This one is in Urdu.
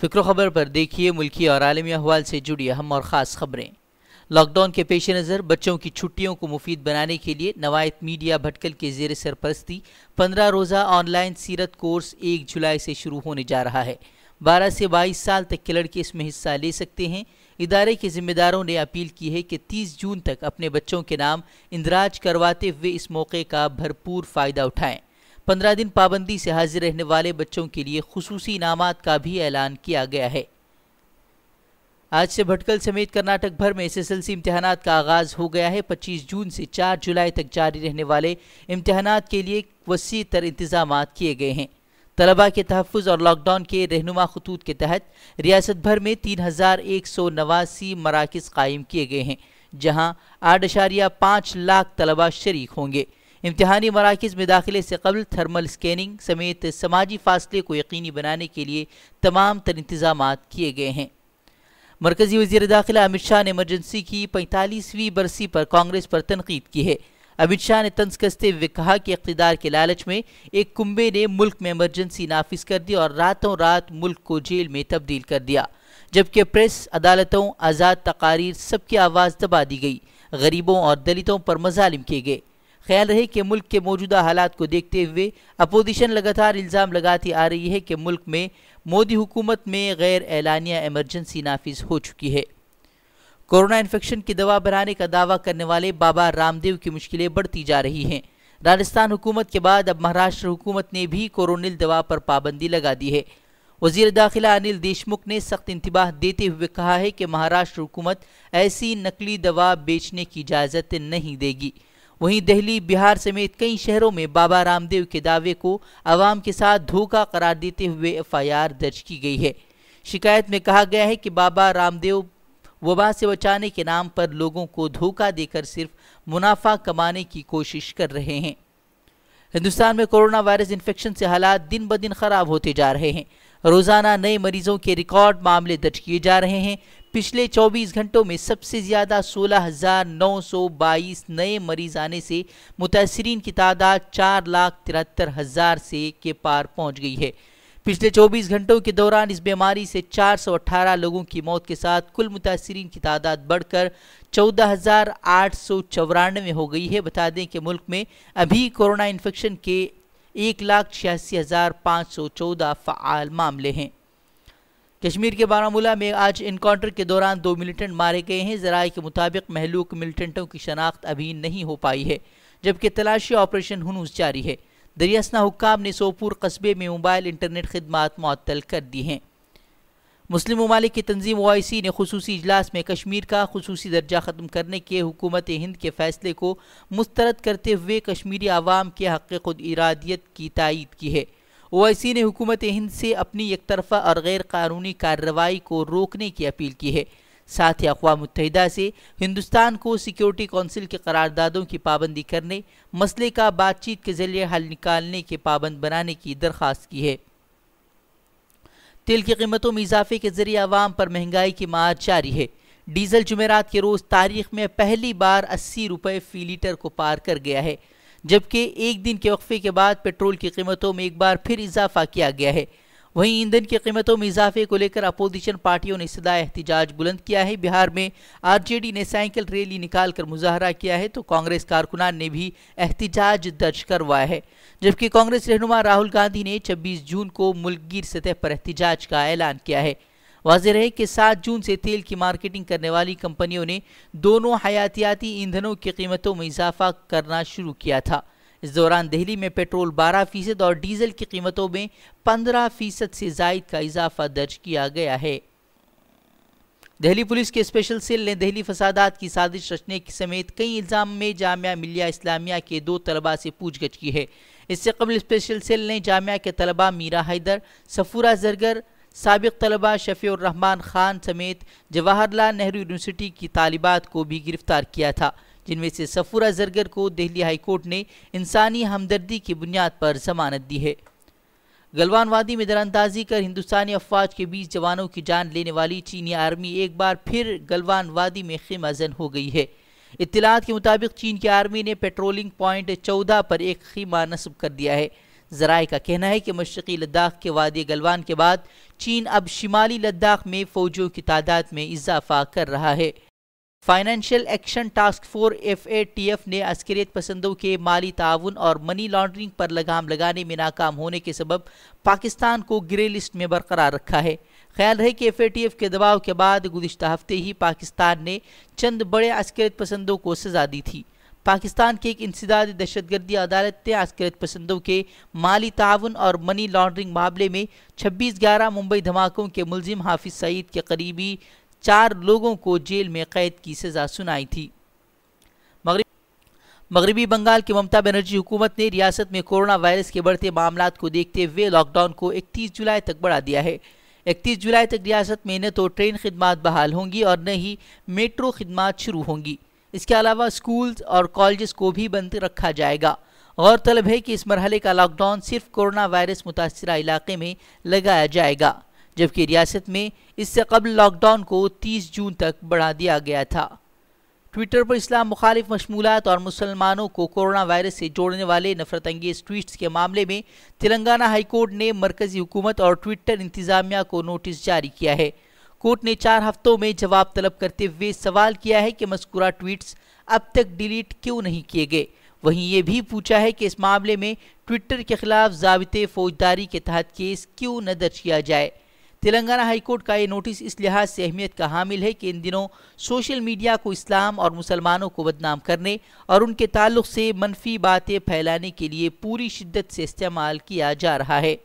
فکر و خبر پر دیکھیے ملکی اور عالمی احوال سے جڑی اہم اور خاص خبریں۔ لاک ڈاؤن کے پیش نظر بچوں کی چھٹیوں کو مفید بنانے کے لیے نوایت میڈیا بھٹکل کے زیر سرپرستی 15 روزہ آن لائن سیرت کورس 1 جولائی سے شروع ہونے جا رہا ہے۔ 12 سے 22 سال تک کے لڑکے اس میں حصہ لے سکتے ہیں۔ ادارے کے ذمہ داروں نے اپیل کی ہے کہ 30 جون تک اپنے بچوں کے نام اندراج کرواتے ہوئے اس موقع کا بھرپور فائدہ اٹھائیں۔ 15 دن پابندی سے حاضر رہنے والے بچوں کے لیے خصوصی انعامات کا بھی اعلان کیا گیا ہے۔ آج سے بھٹکل سمیت کرناٹک بھر میں SSLC امتحانات کا آغاز ہو گیا ہے۔ 25 جون سے 4 جولائی تک جاری رہنے والے امتحانات کے لیے وسیع تر انتظامات کیے گئے ہیں۔ طلباء کے تحفظ اور لاک ڈاؤن کے رہنما خطوط کے تحت ریاست بھر میں 3189 مراکز قائم کیے گئے ہیں، جہاں 8.5 لاکھ طلباء شریک ہوں گے۔ امتحانی مراکز میں داخلے سے قبل تھرمل اسکیننگ سمیت سماجی فاصلے کو یقینی بنانے کے لیے تمام تر انتظامات کیے گئے ہیں۔ مرکزی وزیر داخلہ امت شاہ نے ایمرجنسی کی 45ویں برسی پر کانگریس پر تنقید کی ہے۔ امت شاہ نے طنز کستے ہوئے کہا کہ اقتدار کے لالچ میں ایک کنبے نے ملک میں ایمرجنسی نافذ کر دی اور راتوں رات ملک کو جیل میں تبدیل کر دیا، جبکہ پریس، عدالتوں، آزاد تقاریر سب کی آواز دبا دی گئی، غریبوں اور دلتوں پر مظالم کیے گئے۔ خیال رہے کہ ملک کے موجودہ حالات کو دیکھتے ہوئے اپوزیشن لگاتار الزام لگاتی آ رہی ہے کہ ملک میں مودی حکومت میں غیر اعلانیہ ایمرجنسی نافذ ہو چکی ہے۔ کورونا انفیکشن کی دوا بنانے کا دعویٰ کرنے والے بابا رام دیو کی مشکلیں بڑھتی جا رہی ہیں۔ راجستھان حکومت کے بعد اب مہاراشٹر حکومت نے بھی کورونل دوا پر پابندی لگا دی ہے۔ وزیر داخلہ انل دیشمکھ نے سخت انتباہ دیتے ہوئے کہا ہے کہ مہاراشٹر حکومت ایسی نقلی دوا بیچنے کی اجازت نہیں دے گی۔ وہیں دہلی، بہار سمیت کئی شہروں میں بابا رام دیو کے دعوے کو عوام کے ساتھ دھوکہ قرار دیتے ہوئے FIR درج کی گئی ہے۔ شکایت میں کہا گیا ہے کہ بابا رام دیو وبا سے بچانے کے نام پر لوگوں کو دھوکہ دے کر صرف منافع کمانے کی کوشش کر رہے ہیں۔ ہندوستان میں کورونا وائرس انفیکشن سے حالات دن بدن خراب ہوتے جا رہے ہیں۔ روزانہ نئے مریضوں کے ریکارڈ معاملے درج کیے جا رہے ہیں۔ پچھلے 24 گھنٹوں میں سب سے زیادہ 16,922 نئے مریض آنے سے متاثرین کی تعداد 4,73,000 سے کے پار پہنچ گئی ہے۔ پچھلے 24 گھنٹوں کے دوران اس بیماری سے 418 لوگوں کی موت کے ساتھ کل متاثرین کی تعداد بڑھ کر 14,894 ہو گئی ہے۔ بتا دیں کہ ملک میں ابھی کورونا انفیکشن کے 1,86,514 فعال معاملے ہیں۔ کشمیر کے بارہمولہ میں آج انکاؤنٹر کے دوران 2 ملیٹنٹ مارے گئے ہیں۔ ذرائع کے مطابق مہلوک ملیٹنٹوں کی شناخت ابھی نہیں ہو پائی ہے، جبکہ تلاشی آپریشن ہنوز جاری ہے۔ دریاسنا حکام نے سوپور قصبے میں موبائل انٹرنیٹ خدمات معطل کر دی ہیں۔ مسلم ممالک کی تنظیم OIC نے خصوصی اجلاس میں کشمیر کا خصوصی درجہ ختم کرنے کے حکومت ہند کے فیصلے کو مسترد کرتے ہوئے کشمیری عوام کے حق خود ارادیت کی تائید کی ہے۔ OIC نے حکومت ہند سے اپنی یک طرفہ اور غیر قانونی کارروائی کو روکنے کی اپیل کی ہے۔ ساتھ ہی اقوام متحدہ سے ہندوستان کو سیکیورٹی کونسل کے قراردادوں کی پابندی کرنے، مسئلے کا بات چیت کے ذریعے حل نکالنے کے پابند بنانے کی درخواست کی ہے۔ تیل کی قیمتوں میں اضافے کے ذریعے عوام پر مہنگائی کی مار جاری ہے۔ ڈیزل جمعرات کے روز تاریخ میں پہلی بار 80 روپے فی لیٹر کو پار کر گیا ہے، جبکہ ایک دن کے وقفے کے بعد پیٹرول کی قیمتوں میں ایک بار پھر اضافہ کیا گیا ہے۔ وہیں ایندھن کی قیمتوں میں اضافے کو لے کر اپوزیشن پارٹیوں نے صدائے احتجاج بلند کیا ہے۔ بہار میں RJD نے سائیکل ریلی نکال کر مظاہرہ کیا ہے تو کانگریس کارکنان نے بھی احتجاج درج کروایا ہے، جبکہ کانگریس رہنما راہل گاندھی نے 26 جون کو ملک گیر سطح پر احتجاج کا اعلان کیا ہے۔ واضح رہے کہ 7 جون سے تیل کی مارکیٹنگ کرنے والی کمپنیوں نے دونوں حیاتیاتی ایندھنوں کی قیمتوں میں اضافہ کرنا شروع کیا تھا۔ اس دوران دہلی میں پیٹرول 12% اور ڈیزل کی قیمتوں میں 15% سے زائد کا اضافہ درج کیا گیا ہے۔ دہلی پولیس کے اسپیشل سیل نے دہلی فسادات کی سازش رچنے سمیت کئی الزام میں جامعہ ملیہ اسلامیہ کے 2 طلباء سے پوچھ گچھ کی ہے۔ اس سے قبل اسپیشل سیل نے جامعہ کے طلباء میرا حیدر، صفورہ زرگر، سابق طلباء شفیع الرحمان خان سمیت جواہر لال نہرو یونیورسٹی کی طالبات کو بھی گرفتار کیا تھا، جن میں سے صفورہ زرگر کو دہلی ہائی کورٹ نے انسانی ہمدردی کی بنیاد پر ضمانت دی ہے۔ گلوان وادی میں دراندازی کر ہندوستانی افواج کے 20 جوانوں کی جان لینے والی چینی آرمی ایک بار پھر گلوان وادی میں خیمہ زن ہو گئی ہے۔ اطلاعات کے مطابق چین کی آرمی نے پیٹرولنگ پوائنٹ 14 پر ایک خیمہ نصب کر دیا ہے۔ ذرائع کا کہنا ہے کہ مشرقی لداخ کے وادی گلوان کے بعد چین اب شمالی لداخ میں فوجیوں کی تعداد میں اضافہ کر رہا ہے۔ Financial action task force FATF نے عسکریت پسندوں کے مالی تعاون اور منی لانڈرنگ پر لگام لگانے میں ناکام ہونے کے سبب پاکستان کو گرے لسٹ میں برقرار رکھا ہے۔ خیال ہے کہ FATF کے دباؤ کے بعد گزشتہ ہفتے ہی پاکستان نے چند بڑے عسکریت پسندوں کو سزا دی تھی۔ پاکستان کی ایک انسدادی دہشت گردی عدالت نے عسکریت پسندوں کے مالی تعاون اور منی لانڈرنگ معاملے میں 26/11 ممبئی دھماکوں کے ملزم حافظ سعید کے قریبی 4 لوگوں کو جیل میں قید کی سزا سنائی تھی۔ مغربی بنگال کی ممتا بنرجی حکومت نے ریاست میں کورونا وائرس کے بڑھتے معاملات کو دیکھتے ہوئے لاک ڈاؤن کو 31 جولائی تک بڑھا دیا ہے۔ 31 جولائی تک ریاست میں نہ تو ٹرین خدمات بحال ہوں گی اور نہ ہی میٹرو خدمات شروع ہوں گی۔ اس کے علاوہ اسکولز اور کالجز کو بھی بند رکھا جائے گا۔ غور طلب ہے کہ اس مرحلے کا لاک ڈاؤن صرف کورونا وائرس متاثرہ علاقے میں لگایا جائے گا، جبکہ ریاست میں اس سے قبل لاک ڈاؤن کو 30 جون تک بڑھا دیا گیا تھا۔ ٹویٹر پر اسلام مخالف مشمولات اور مسلمانوں کو کورونا وائرس سے جوڑنے والے نفرت انگیز ٹویٹس کے معاملے میں تلنگانہ ہائی کورٹ نے مرکزی حکومت اور ٹویٹر انتظامیہ کو نوٹس جاری کیا ہے۔ کورٹ نے 4 ہفتوں میں جواب طلب کرتے ہوئے سوال کیا ہے کہ مذکورہ ٹویٹس اب تک ڈیلیٹ کیوں نہیں کیے گئے۔ وہیں یہ بھی پوچھا ہے کہ اس معاملے میں ٹویٹر کے خلاف ضابطۂ فوجداری کے تحت کیس کیوں نہ درج کیا جائے۔ تلنگانہ ہائی کورٹ کا یہ نوٹس اس لحاظ سے اہمیت کا حامل ہے کہ ان دنوں سوشل میڈیا کو اسلام اور مسلمانوں کو بدنام کرنے اور ان کے تعلق سے منفی باتیں پھیلانے کے لیے پوری شدت سے استعمال کیا جا رہا ہے۔